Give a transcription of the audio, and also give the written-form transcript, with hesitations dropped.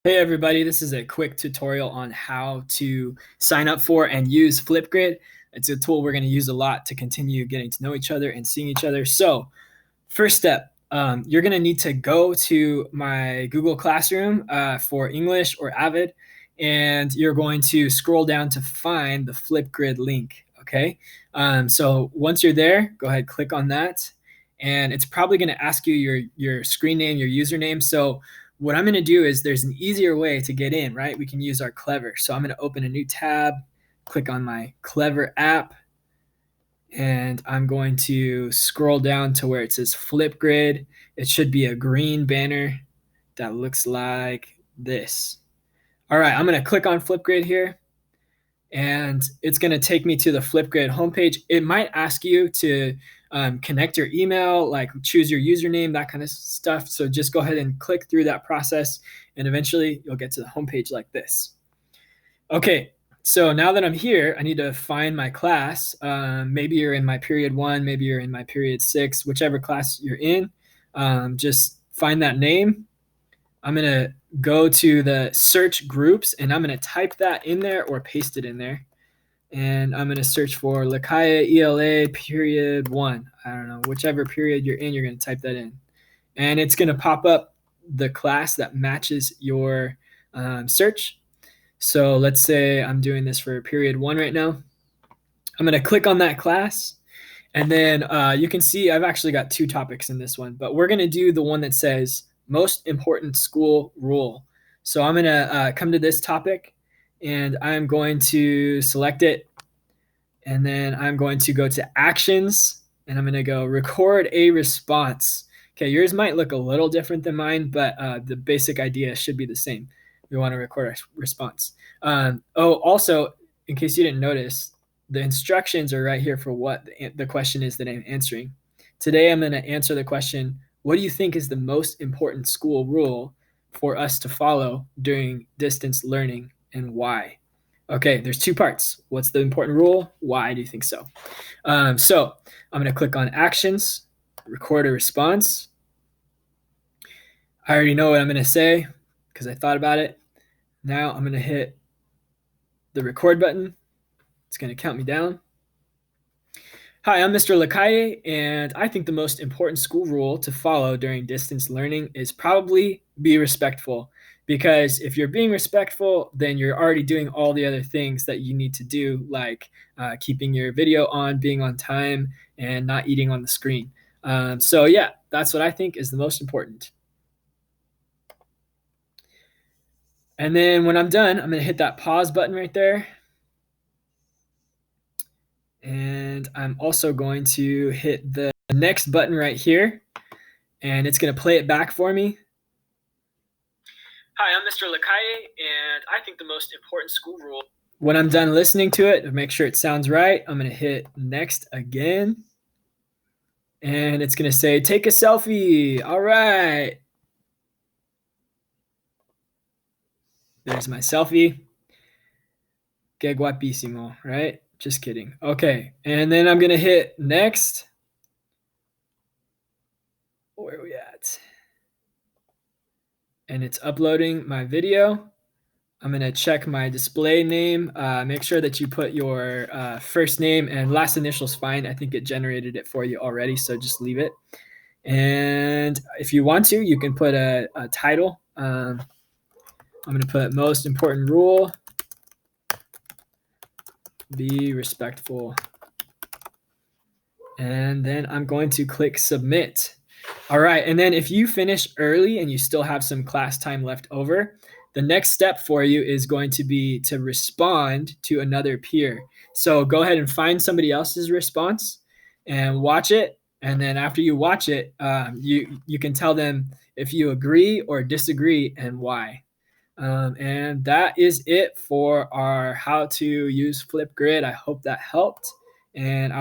Hey everybody, this is a quick tutorial on how to sign up for and use Flipgrid. It's a tool we're going to use a lot to continue getting to know each other and seeing each other. So first step, you're going to need to go to my Google Classroom for English or Avid, and you're going to scroll down to find the Flipgrid link, okay? So once you're there, go ahead, click on that, and it's probably going to ask you your screen name, your username. So what I'm going to do is there's an easier way to get in, right? We can use our Clever. So I'm going to open a new tab, click on my Clever app, and I'm going to scroll down to where it says Flipgrid. It should be a green banner that looks like this. All right, I'm going to click on Flipgrid here, and it's going to take me to the Flipgrid homepage. It might ask you to connect your email, like choose your username, that kind of stuff. So just go ahead and click through that process, and eventually you'll get to the homepage like this. Okay, so now that I'm here, I need to find my class. Maybe you're in my period 1, maybe you're in my period 6, whichever class you're in. Just find that name. I'm going to go to the search groups, and I'm going to type that in there or paste it in there. And I'm going to search for Lakaya ELA period 1. I don't know, whichever period you're in, you're going to type that in. And it's going to pop up the class that matches your search. So let's say I'm doing this for period 1 right now. I'm going to click on that class. And then you can see I've actually got 2 topics in this one, but we're going to do the one that says most important school rule. So I'm going to come to this topic, and I'm going to select it. And then I'm going to go to actions, and I'm going to go record a response. Okay, yours might look a little different than mine, but the basic idea should be the same. We want to record a response. Also, in case you didn't notice, the instructions are right here for what the question is that I'm answering. Today, I'm going to answer the question, what do you think is the most important school rule for us to follow during distance learning, and why? Okay, there's 2 parts. What's the important rule? Why do you think so? So I'm going to click on actions, record a response. I already know what I'm going to say because I thought about it. Now I'm going to hit the record button. It's going to count me down. Hi, I'm Mr. Lakaye, and I think the most important school rule to follow during distance learning is probably be respectful. Because if you're being respectful, then you're already doing all the other things that you need to do, like keeping your video on, being on time, and not eating on the screen. So yeah, that's what I think is the most important. And then when I'm done, I'm going to hit that pause button right there. And I'm also going to hit the next button right here, and it's going to play it back for me. Hi, I'm Mr. Lakaye, and I think the most important school rule. When I'm done listening to it, to make sure it sounds right, I'm going to hit next again. And it's going to say, take a selfie. All right. There's my selfie. Que guapísimo, right? Just kidding. Okay. And then I'm going to hit next. Where are we at? And it's uploading my video. I'm going to check my display name. Make sure that you put your first name and last initials fine. I think it generated it for you already, so just leave it. And if you want to, you can put a title. I'm going to put most important rule, be respectful. And then I'm going to click submit. All right, and then if you finish early and you still have some class time left over, the next step for you is going to be to respond to another peer. So go ahead and find somebody else's response and watch it. And then after you watch it, you can tell them if you agree or disagree and why. And that is it for our how to use Flipgrid. I hope that helped. And